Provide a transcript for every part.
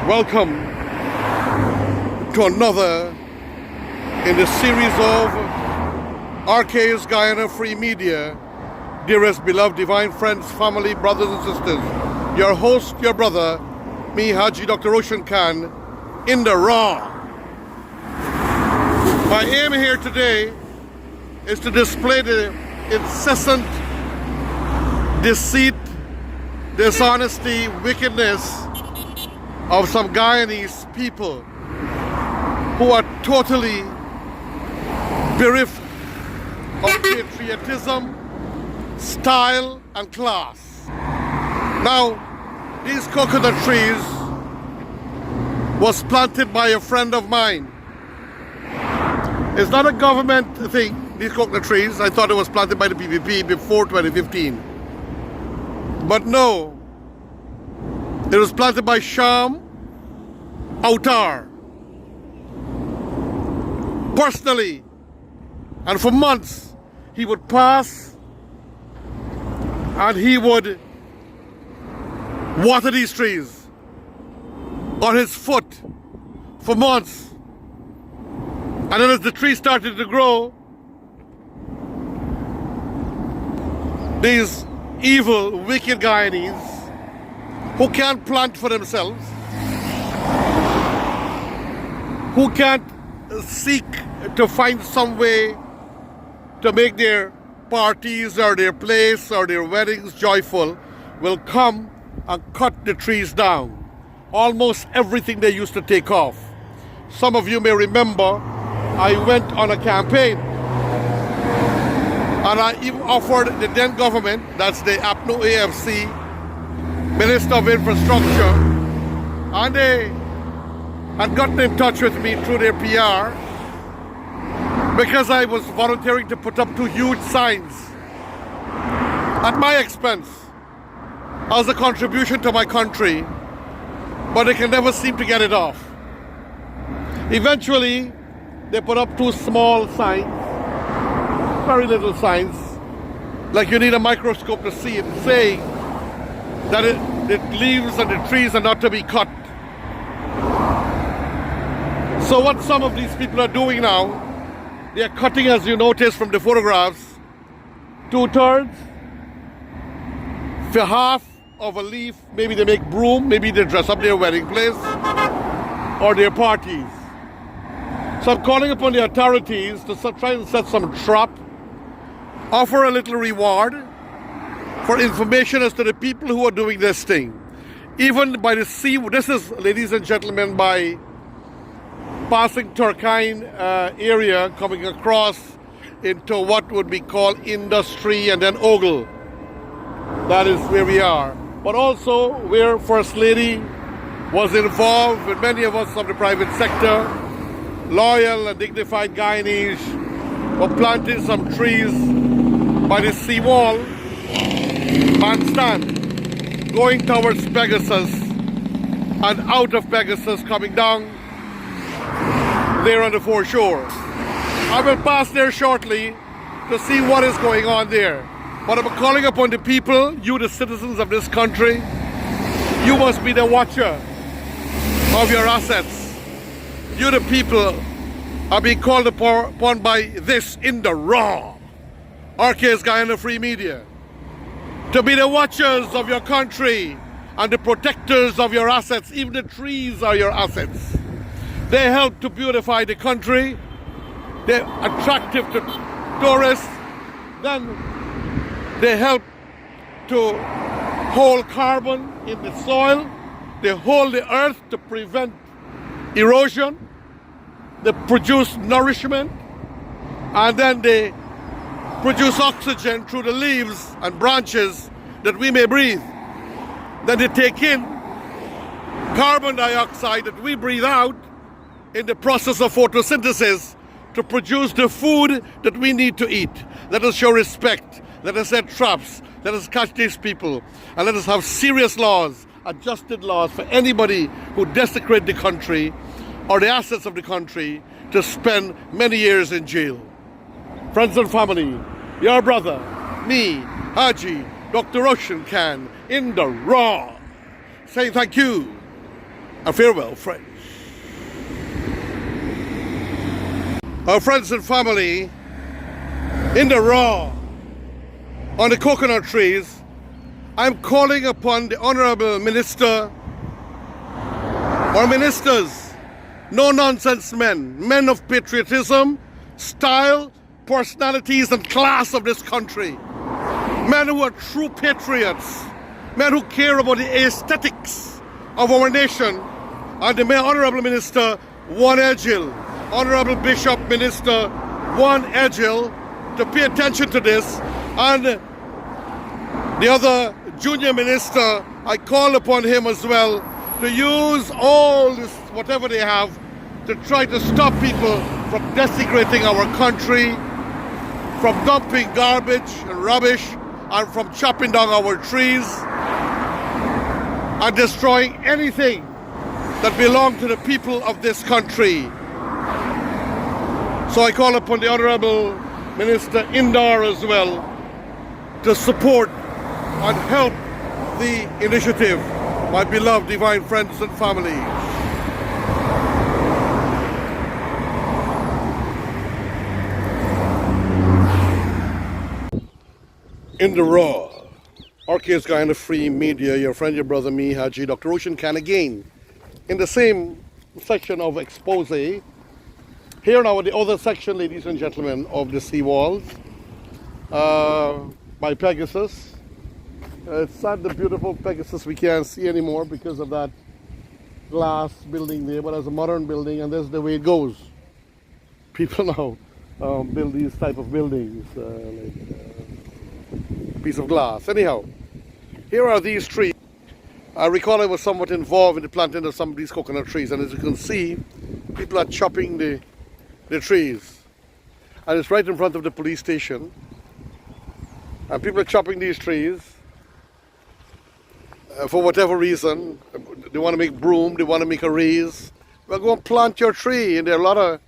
Welcome to another in the series of RK's Guyana Free Media. Dearest, beloved, divine friends, family, brothers and sisters, your host, your brother, me, Haji Dr. Ocean Khan, in the raw. My aim here today is to display the incessant deceit, dishonesty, wickedness of some Guyanese people who are totally bereft of patriotism, style, and class. Now, these coconut trees was planted by a friend of mine. It's not a government thing, these coconut trees. I thought it was planted by the PPP before 2015. But no, it was planted by Sham Autar personally, and for months he would pass and he would water these trees on his foot for months. And then as the tree started to grow, these evil, wicked Guyanese who can't plant for themselves, who can't seek to find some way to make their parties or their place or their weddings joyful, will come and cut the trees down. Almost everything they used to take off. Some of you may remember I went on a campaign and I even offered the then government, that's the APNO AFC, Minister of Infrastructure, and they had gotten in touch with me through their PR because I was volunteering to put up two huge signs at my expense as a contribution to my country, but they can never seem to get it off. Eventually, they put up two small signs, very little signs, like you need a microscope to see it, saying that the leaves and the trees are not to be cut. So what some of these people are doing now, they are cutting, as you notice from the photographs, 2/3, for half of a leaf. Maybe they make broom, maybe they dress up their wedding place or their parties. So I'm calling upon the authorities to try and set some trap, offer a little reward for information as to the people who are doing this thing. Even by the sea, this is, ladies and gentlemen, by passing Turkine area, coming across into what would be called Industry and then Ogle. That is where we are. But also where First Lady was involved with many of us of the private sector, loyal and dignified Guyanese, were planting some trees by the seawall, bandstand, going towards Pegasus and out of Pegasus, coming down there on the foreshore. I will pass there shortly to see what is going on there. But I'm calling upon the people, you the citizens of this country, you must be the watcher of your assets. You the people are being called upon by this in the raw, RK's Guyana Free Media, to be the watchers of your country and the protectors of your assets. Even the trees are your assets. They help to beautify the country. They're attractive to tourists. Then they help to hold carbon in the soil. They hold the earth to prevent erosion. They produce nourishment. And then they produce oxygen through the leaves and branches that we may breathe. Then they take in carbon dioxide that we breathe out in the process of photosynthesis to produce the food that we need to eat. Let us show respect. Let us set traps. Let us catch these people. And let us have serious laws, adjusted laws for anybody who desecrate the country or the assets of the country to spend many years in jail. Friends and family, your brother, me, Haji, Dr. Ocean Khan, in the raw, saying thank you. A farewell, friends. Our friends and family in the raw on the coconut trees, I'm calling upon the Honorable Minister or ministers, no-nonsense men of patriotism, style, personalities and class of this country. Men who are true patriots, men who care about the aesthetics of our nation, and the Honorable Minister Juan Edghill, Honorable Bishop Minister Juan Edghill, to pay attention to this, and the other junior minister, I call upon him as well to use all this, whatever they have, to try to stop people from desecrating our country, from dumping garbage and rubbish, and from chopping down our trees and destroying anything that belongs to the people of this country. So I call upon the Honorable Minister Indar as well to support and help the initiative, my beloved divine friends and family. In the raw, RKS Guyana Free Media, your friend, your brother, me, Haji, Dr. Ocean Khan again, in the same section of expose. Here now the other section, ladies and gentlemen, of the seawalls by Pegasus. It's not the beautiful Pegasus we can't see anymore because of that glass building there, but as a modern building, and that's the way it goes. People now build these type of buildings, piece of glass. Anyhow, here are these trees. I recall I was somewhat involved in the planting of some of these coconut trees, and as you can see, people are chopping the trees, and it's right in front of the police station, and people are chopping these trees for whatever reason. They want to make broom, they want to make a raise. Well, go and plant your tree, and there are a lot of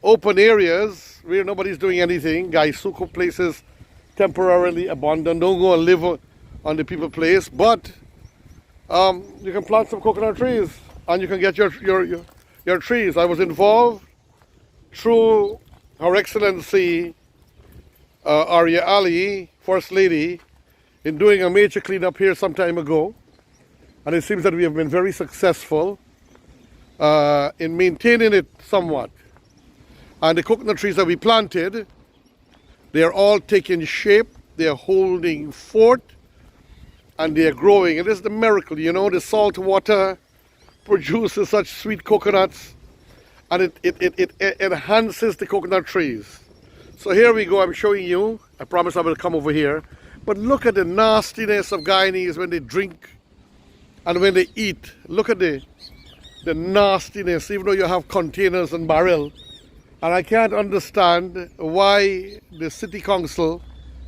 open areas where nobody's doing anything. Gaisuko places temporarily abandoned. Don't go and live on the people place, but you can plant some coconut trees and you can get your trees. I was involved through Her Excellency Arya Ali, First Lady, in doing a major cleanup here some time ago, and it seems that we have been very successful in maintaining it somewhat. And the coconut trees that we planted, they are all taking shape, they are holding fort, and they are growing. And this is the miracle, you know, the salt water produces such sweet coconuts, and it enhances the coconut trees. So here we go, I'm showing you. I promise I will come over here. But look at the nastiness of Guyanese when they drink and when they eat. Look at the nastiness, even though you have containers and barrel. And I can't understand why the city council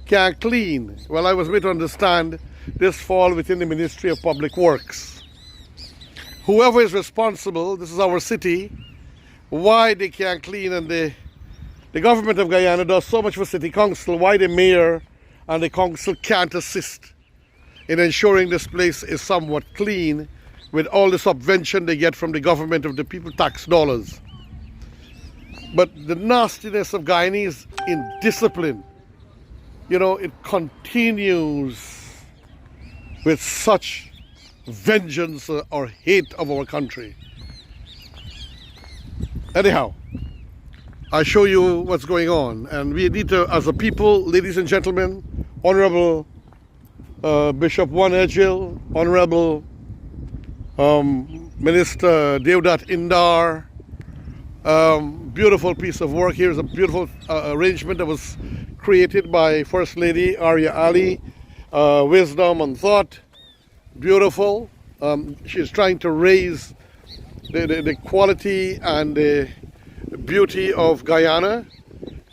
can't clean. Well, I was made to understand this fall within the Ministry of Public Works. Whoever is responsible, this is our city, why they can't clean, and the government of Guyana does so much for city council, why the mayor and the council can't assist in ensuring this place is somewhat clean with all the subvention they get from the government of the people tax dollars. But the nastiness of Guyanese indiscipline, you know, it continues with such vengeance or hate of our country. Anyhow, I show you what's going on, and we need to, as a people, ladies and gentlemen, Honorable Bishop Juan Edghill, Honorable Minister Devdutt Indar, beautiful piece of work. Here's a beautiful arrangement that was created by First Lady Arya Ali. Wisdom and thought, beautiful. She's trying to raise the quality and the beauty of Guyana,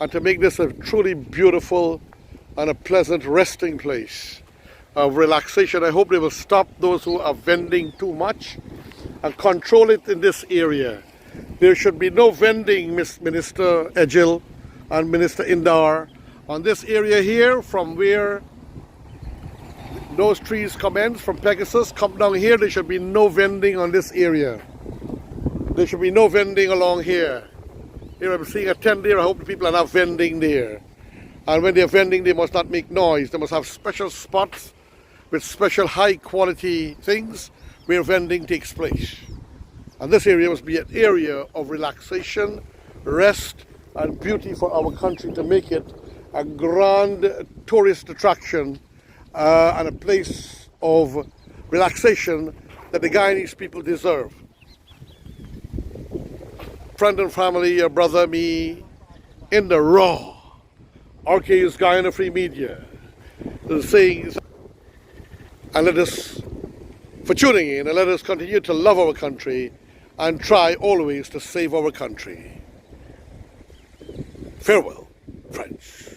and to make this a truly beautiful and a pleasant resting place of relaxation. I hope they will stop those who are vending too much and control it in this area. There should be no vending, Minister Edghill and Minister Indar, on this area here, from where those trees commence from Pegasus, come down here. There should be no vending on this area. There should be no vending along here. Here I'm seeing a tent there. I hope the people are not vending there. And when they're vending, they must not make noise. They must have special spots with special high quality things where vending takes place. And this area must be an area of relaxation, rest, and beauty for our country to make it a grand tourist attraction and a place of relaxation that the Guyanese people deserve. Friend and family, your brother, me, in the raw. RK's Guyana Free Media. Saying, and let us, for tuning in, and let us continue to love our country and try always to save our country. Farewell, friends.